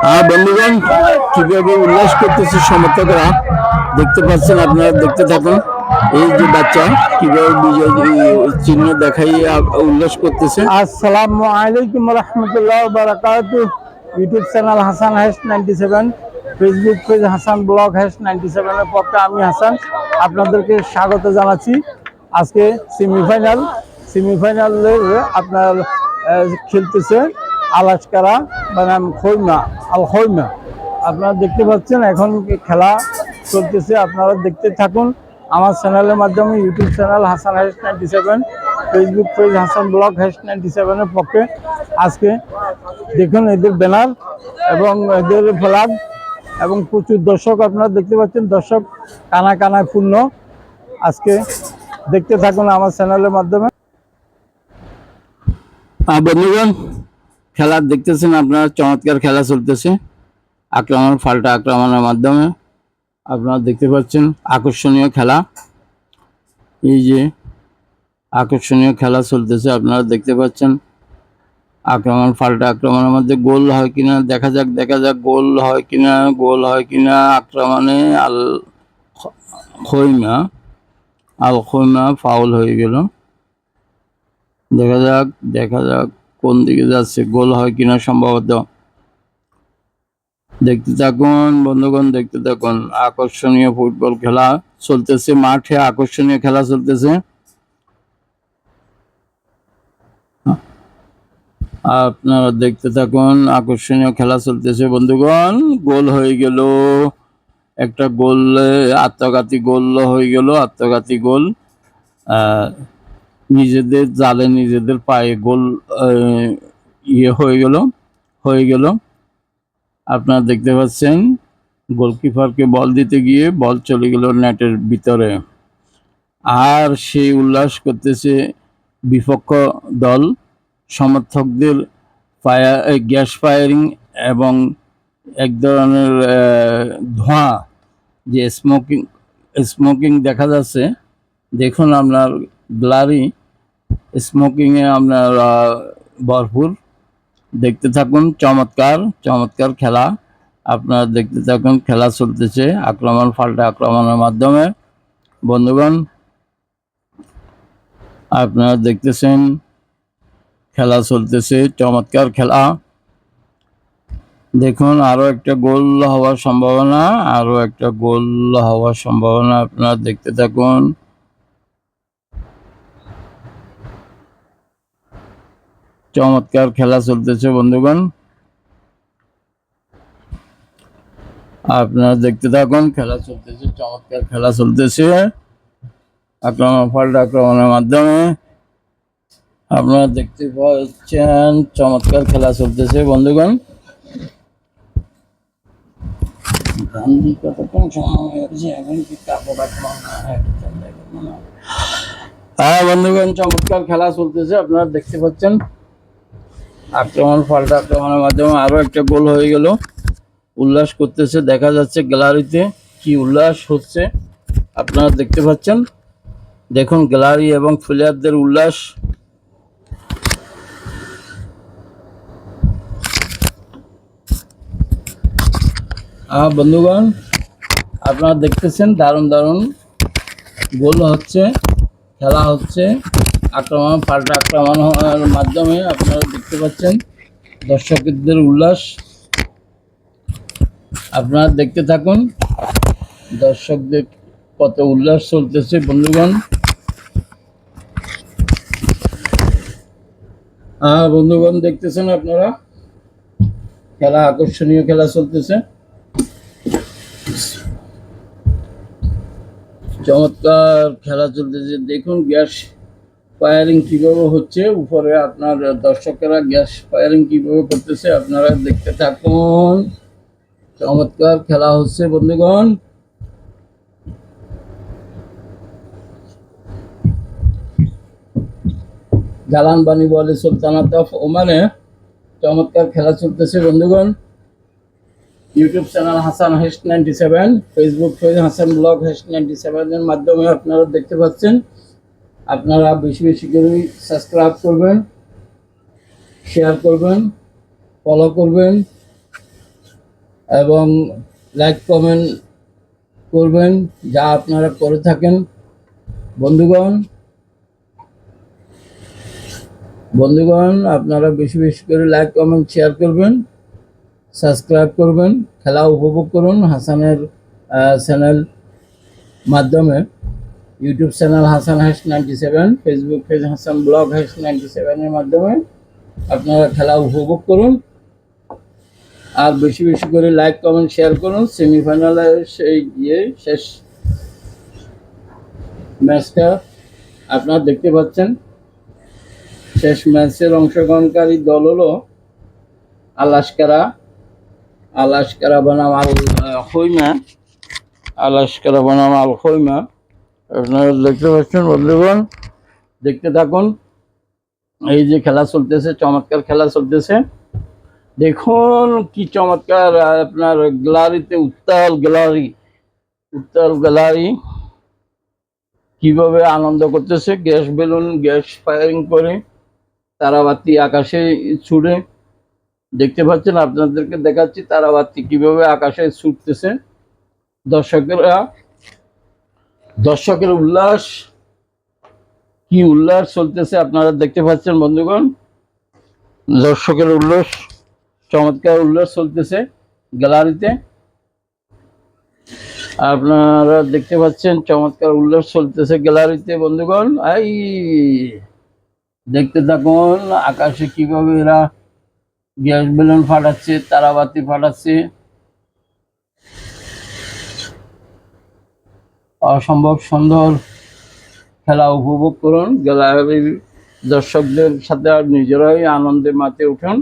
বন্ধুগণ, কিভাবে উল্লাস করতেছে সমর্থকরা দেখতে পাচ্ছেন। আপনারা দেখতে থাকুন। এই যে বাচ্চা কিভাবে বিজয় চিহ্ন দেখাই উল্লাস করতেছে। আসসালামু আলাইকুম রহমতুল্লাহ বারাকাতুহু। YouTube channel Hasan hash 97, Facebook page Hasan blog hash 97 এর পক্ষে আমি হাসান আপনাদেরকে স্বাগত জানাচ্ছি। আজকে সেমিফাইনালের আপনার খেলতেছে আলাস্কারা বনাম খৈমা আল খৈমা। আপনারা দেখতে পাচ্ছেন এখন খেলা চলতেছে, আপনারা দেখতে থাকুন আমার চ্যানেলের মাধ্যমে। YouTube channel Hasan hash 97, Facebook page Hasan blog hash 97 এর পক্ষে আজকে দেখুন এদের ব্যানার এবং এদের ফ্ল্যাগ এবং প্রচুর দর্শক আপনারা দেখতে পাচ্ছেন। দর্শক কানায় পূর্ণ। আজকে দেখতে থাকুন আমার চ্যানেলের মাধ্যমে। বন্ধুগণ, খেলা দেখতেছেন আপনারা, চমৎকার খেলা চলতেছে আক্রমণ পাল্টা আক্রমণের মাধ্যমে। আপনারা দেখতে পাচ্ছেন আকর্ষণীয় খেলা। এই যে আকর্ষণীয় খেলা চলতেছে আপনারা দেখতে পাচ্ছেন। আক্রমণ পাল্টা আক্রমণের মধ্যে গোল হয় কিনা দেখা যাক গোল হয় কিনা। আক্রমণে আল খৈমা ফাউল হয়ে গেল। দেখা যাক কোন দিকে যাচ্ছে, গোল হয় কিনা। সম্ভবত দেখতে থাকুন বন্ধুগণ, দেখতে থাকুন। আকর্ষণীয় ফুটবল খেলা চলতেছে মাঠে, আকর্ষণীয় খেলা চলতেছে। আপনারা দেখতে থাকুন, আকর্ষণীয় খেলা চলতেছে বন্ধুগণ। গোল হয়ে গেল, একটা গোল আত্মঘাতী গোল হয়ে গেল। আত্মঘাতী গোল নিজেদের জালে নিজেদের পায়ে গোল হয়ে গেল। আপনারা দেখতে পাচ্ছেন গোলকিপারকে বল দিতে গিয়ে বল চলে গেল নেটের ভিতরে। আর সেই উল্লাস করতেছে বিপক্ষ দল। সমর্থকদের গ্যাস ফায়ারিং এবং এক ধরনের ধোঁয়া, যে স্মোকিং দেখা যাচ্ছে। দেখুন আপনার গ্লারি স্মোকিংয়ে আপনার ভরপুর। দেখতে থাকুন, চমৎকার খেলা আপনারা দেখতে থাকুন। খেলা চলতেছে আক্রমণ পাল্টা আক্রমণের মাধ্যমে। বন্ধুগণ, আপনারা দেখতেছেন খেলা চলতেছে, চমৎকার খেলা। দেখুন আরো একটা গোল হওয়ার সম্ভাবনা, আপনারা দেখতে থাকুন। চমৎকার খেলা চলতেছে বন্ধুগণ, আপনারা দেখতে থাকুন। খেলা চলতেছে, চমৎকার খেলা চলতেছে আক্রমণ পাল্টা আক্রমণের মাধ্যমে। আপনারা দেখতে পাচ্ছেন চমৎকার খেলা চলতেছে বন্ধুগণ। বন্ধুগণ, চমৎকার খেলা চলতেছে আপনারা দেখতে পাচ্ছেন। আক্রমণ পাল্টা আক্রমণের মাধ্যমে আরো একটা গোল হয়ে গেল। উল্লাস করতেছে, দেখা যাচ্ছে গ্যালারিতে কি উল্লাস হচ্ছে আপনারা দেখতে পাচ্ছেন। দেখুন গ্যালারি এবং প্লেয়ারদের উল্লাস। বন্ধুগণ, আপনারা দেখতেছেন দারুণ গোল হচ্ছে, খেলা হচ্ছে আক্রমণ পাল্টা আক্রমণের মাধ্যমে। আপনারা দেখতে পাচ্ছেন দর্শকদের উল্লাস। আপনারা দেখতে থাকুন দর্শকদের কত উল্লাস চলতেছে বন্ধুগণ। বন্ধুগণ, দেখতেছেন আপনারা খেলা, আকর্ষণীয় খেলা চলতেছে, চমৎকার খেলা চলতেছে। দেখুন গ্যাস ফায়ারিং কিভাবে হচ্ছে উপরে, আপনার দর্শকেরা গ্যাস ফায়ারিং কিভাবে করতেছে আপনারা দেখতে থাকুন। চমৎকার খেলা হচ্ছে বন্ধুগণ। জালান বানি বলে সুলতানাত অফ ওমানে চমৎকার খেলা চলতেছে বন্ধুগণ। YouTube channel Hasan hash 97, Facebook page Hasan blog hash 97 এর মাধ্যমে আপনারা দেখতে পাচ্ছেন। আপনারা বেশি করে সাবস্ক্রাইব করবেন, শেয়ার করবেন, ফলো করবেন। এবং লাইক কমেন্ট করবেন, যা আপনারা করে থাকেন। বন্ধুগণ বন্ধুগণ আপনারা বেশি বেশি করে লাইক কমেন্ট শেয়ার করবেন, সাবস্ক্রাইব করবেন, খেলা উপভোগ করুন হাসানের চ্যানেল মাধ্যমে। YouTube channel Hasan hash 97, Facebook page Hasan blog hash 97 এর মাধ্যমে আপনারা খেলা উপভোগ করুন। আর বেশি বেশি করে লাইক কমেন্ট শেয়ার করুন। সেমিফাইনালে সেই শেষ ম্যাচটা আপনারা দেখতে পাচ্ছেন। শেষ ম্যাচের অংশগ্রহণকারী দল হলো আলাস্কারা বনাম আল খৈমা। আলাস্কারা বনাম আল খৈমা। আপনারা দেখতে পাচ্ছেন বন্ধুগণ, দেখতে থাকুন। এই যে খেলা চলতেছে, চমৎকার খেলা চলতেছে। দেখুন কি চমৎকার, আপনার গ্যালারিতে উত্তাল গ্যালারি কিভাবে আনন্দ করতেছে। গ্যাস বেলুন, গ্যাস ফায়ারিং করে, তারাবাতি আকাশে ছুড়ে। দেখতে পাচ্ছেন, আপনাদেরকে দেখাচ্ছি তারাবাতি কিভাবে আকাশে ছুটতেছে। দর্শকের উল্লাস, কি উল্লাস চলতেছে আপনারা দেখতে পাচ্ছেন বন্ধুগণ। দর্শকের উল্লাস, চমৎকার উল্লাস চলতেছে গ্যালারিতে। আপনারা দেখতে পাচ্ছেন চমৎকার উল্লাস চলতেছে গ্যালারিতে বন্ধুগণ। এই দেখতে থাকুন আকাশে কিভাবে এরা গ্যাস বেলুন ফাটাচ্ছে, তারাবাতি ফাটাচ্ছে। অসম্ভব সুন্দর খেলা উপভোগ করুন। গ্যালারির দর্শকদের সাথে আর নিজেরাই আনন্দে মাতে উঠুন।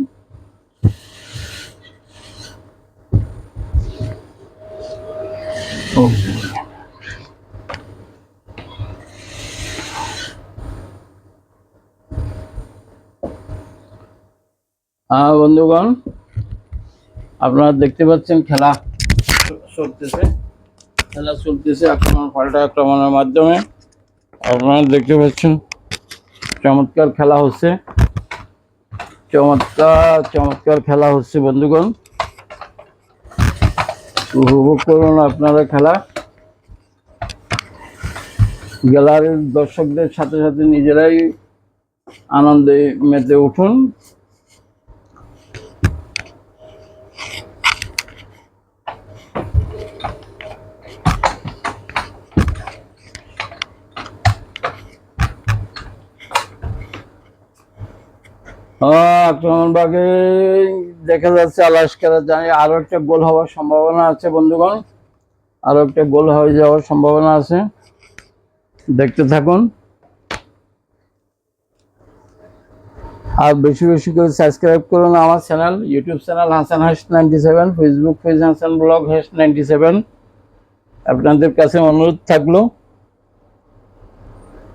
বন্ধুগণ আপনারা দেখতে পাচ্ছেন খেলা চলতেছে আক্রমণ পাল্টা আক্রমণের মাধ্যমে। আপনারা দেখতে পাচ্ছেন চমৎকার খেলা হচ্ছে, চমৎকার খেলা হচ্ছে বন্ধুগণ। উপভোগ করুন আপনারা খেলা। গ্যালারির দর্শকদের সাথে সাথে নিজেরাই আনন্দে মেতে উঠুন। আক্রমণ ভাগে দেখা যাচ্ছে আলাস্কারা জানি আরো একটা গোল হওয়ার সম্ভাবনা আছে বন্ধুগণ। আরো একটা গোল হয়ে যাওয়ার সম্ভাবনা আছে, দেখতে থাকুন। আর বেশি বেশি করে সাবস্ক্রাইব করুন আমার channel, YouTube channel Hasan hash 97, Facebook page Hasan blog hash 97। আপনাদের কাছে অনুরোধ থাকলো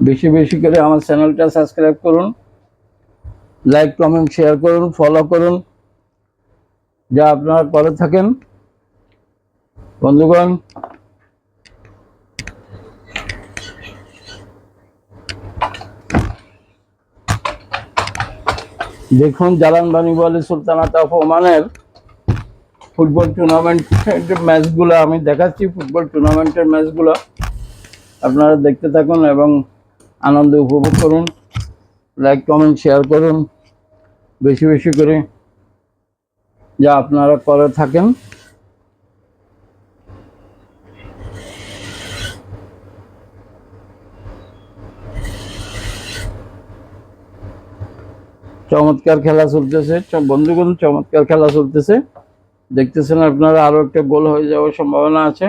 বেশি বেশি করে আমার চ্যানেলটা সাবস্ক্রাইব করুন, লাইক কমেন্ট শেয়ার করুন, ফলো করুন, যা আপনারা করে থাকেন বন্ধুগণ। দেখুন জালান বানি বলে সুলতানাত অফ ওমানের ফুটবল টুর্নামেন্টের ম্যাচগুলো আমি দেখাচ্ছি। ফুটবল টুর্নামেন্টের ম্যাচগুলো আপনারা দেখতে থাকুন এবং আনন্দ উপভোগ করুন। লাইক কমেন্ট শেয়ার করুন বেশি বেশি করে, যা আপনারা করে থাকেন। চমৎকার খেলা চলতেছে বন্ধুগণ, চমৎকার খেলা চলতেছে। দেখতেছেন আপনারা আরো একটা গোল হয়ে যাওয়ার সম্ভাবনা আছে।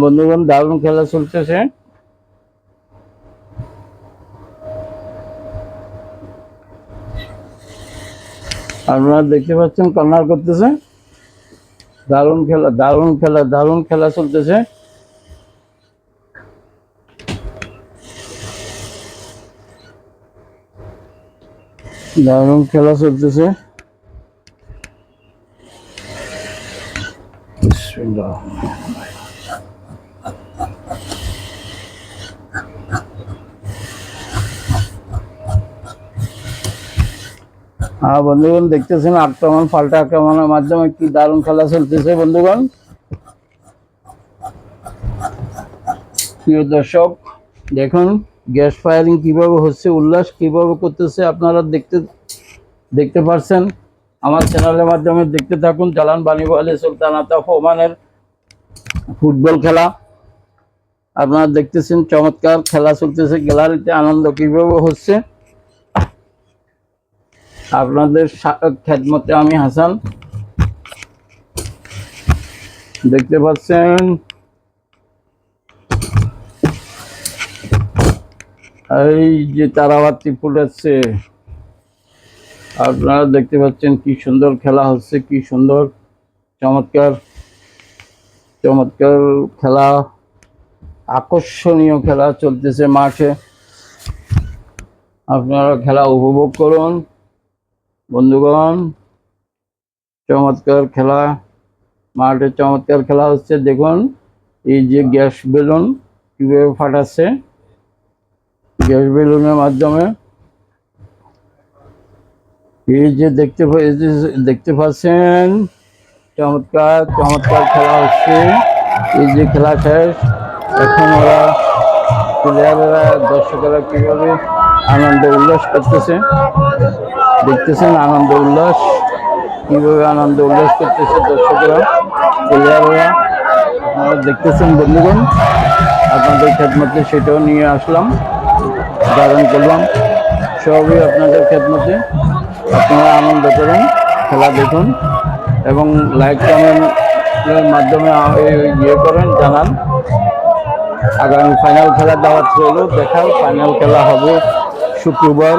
বন্ধুগণ দারুণ খেলা চলতেছে। আপনারা দেখতে পাচ্ছেন কর্নার করতেছে। দারুণ খেলা চলতেছে। দারুণ খেলা চলতেছে। বিসমিল্লাহ। বন্ধুগণ দেখতেছেন আক্রমণ পাল্টা আক্রমণের মাধ্যমে কি দারুণ খেলা চলতেছে বন্ধুগণ। প্রিয় দর্শক দেখুন গ্যাস ফায়ারিং কিভাবে হচ্ছে, উল্লাস কিভাবে করতেছে আপনারা দেখতে পাচ্ছেন। আমার চ্যানেলের মাধ্যমে দেখতে থাকুন। জালান বানি ওয়ালি সুলতানাত অফ ওমানের ফুটবল খেলা আপনারা দেখতেছেন। চমৎকার খেলা চলতেছে, গ্যালারিতে আনন্দ কিভাবে হচ্ছে। আপনাদের খেদমতে আমি হাসান। দেখতে পাচ্ছেন এই যে তারাবাতি ফুটেছে, আপনারা দেখতে পাচ্ছেন কি সুন্দর খেলা হচ্ছে, কি সুন্দর চমৎকার চমৎকার খেলা, আকর্ষণীয় খেলা চলতেছে মাঠে। আপনারা খেলা উপভোগ করুন বন্ধুগণ। চমৎকার খেলা মাঠে, চমৎকার খেলা হচ্ছে। দেখুন এই যে গ্যাস বেলুন কিভাবে ফাটাচ্ছে, গ্যাস বেলুনের মাধ্যমে এই যে দেখতে পাচ্ছেন চমৎকার চমৎকার খেলা হচ্ছে। এই যে খেলা শেষ, এখন ওরা প্লেয়ারেরা দর্শকেরা কিভাবে আনন্দ উল্লাস করতেছে দেখতেছেন। আনন্দ উল্লাস কিভাবে আনন্দ উল্লাস করতেছে দর্শকেরা, প্লেয়ারেরা আপনারা দেখতেছেন বন্ধুগণ। আপনাদের খেদমতে সেটাও নিয়ে আসলাম, ধারণ করলাম, সবই আপনাদের খেদমতে। আপনারা আনন্দ করুন, খেলা দেখুন এবং লাইক কমেন্টের মাধ্যমে ইয়ে করেন, জানান। আগামী ফাইনাল খেলা দাওয়াত রইল, দেখার ফাইনাল খেলা হবে শুক্রবার।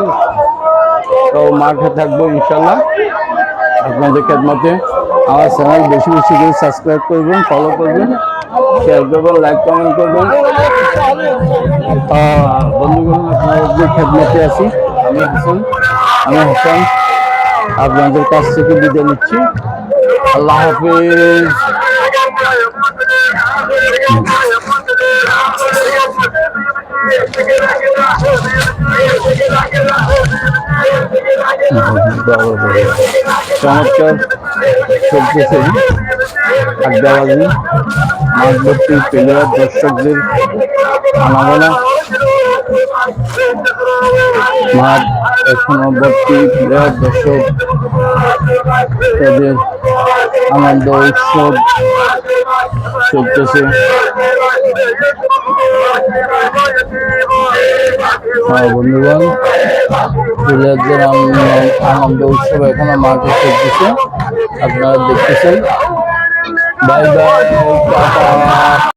তো মাঠে থাকবো ইনশাল্লাহ আপনাদের খেদমতে। আমার চ্যানেল বেশি বেশি করে সাবস্ক্রাইব করবেন, ফলো করবেন, শেয়ার করবেন, লাইক কমেন্ট করবেন বন্ধুগণ। আপনাদের খেদমতে আছি আমি হাসান। আপনাদের কাছ থেকে বিদায় নিচ্ছি। আল্লাহ হাফেজ। চমৎকার চলতেছে আড্ডাবাজি, মাঠ ভর্তি প্লেয়ার, দর্শকদের আনাগোনা, মাঠ এখনো ভর্তি প্লেয়ার, দর্শক, তাদের আনন্দ উৎসব চলতেছে। বন্ধুগণ প্লেয়ারদের আনন্দ উৎসব এখনো মাঠে চলতেছে, আপনারা দেখতেছেন। Bye bye, tata.